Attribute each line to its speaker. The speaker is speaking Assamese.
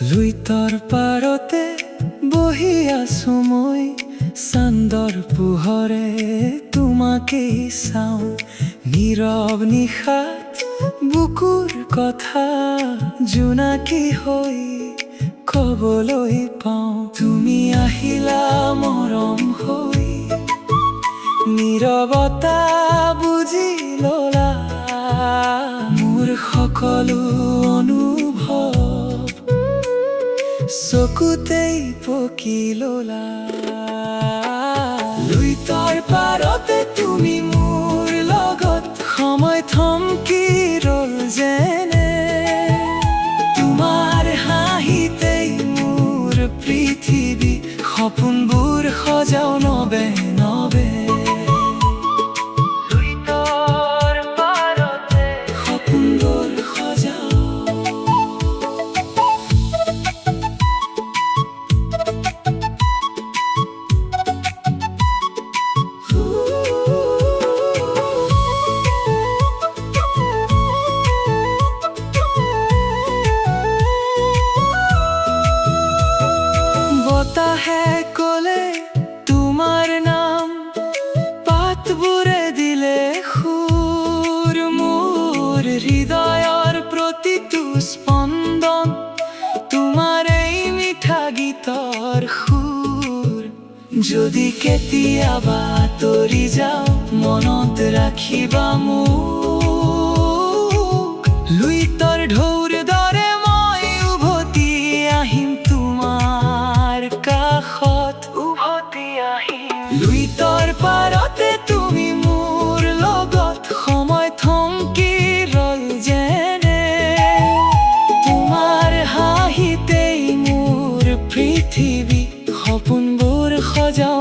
Speaker 1: লুইতৰ পাৰতে বহি আছো মই, চান্দৰ পোহৰে তোমাকেই চাওঁ। নীৰৱ নিশাত বুকুৰ কথা জোনাকী হৈ কবলৈ পাওঁ। তুমি আহিলা মৰম হৈ, নীৰৱতা বুজি ললা মোৰ সকলো অনুভৱ, চকুতেই পকি ললা। লুইতৰ পাৰতে তুমি মোৰ লগত, সময় থমকি ৰল যেনে, তোমাৰ হাঁহিতেই মোৰ পৃথিৱী, সপোনবোৰ সজাও নবে নবে। লুইতৰ পাৰতে সপোনবোৰ সজাও। বতাহে ক'লে তোমাৰ নাম, পাতবোৰে দিলে সুৰ, মোৰ হৃদয়ৰ প্ৰতিটো স্পন্দন তোমাৰ এই মিঠা গীতৰ সুৰ। যদি কেতিয়াবা আঁতৰি যাওঁ, মনত ৰাখিবা মোক, লুইতৰ ঢৌৰ দৰে মই উভতি আহিম তোমাৰ কাষত, উভতি আহিম। লুইতৰ পাৰতে তুমি মোৰ লগত, সময় থমকি ৰল যেনে, তোমাৰ হাঁহিতেই মোৰ পৃথিৱী, সপোনবোৰ সজাও।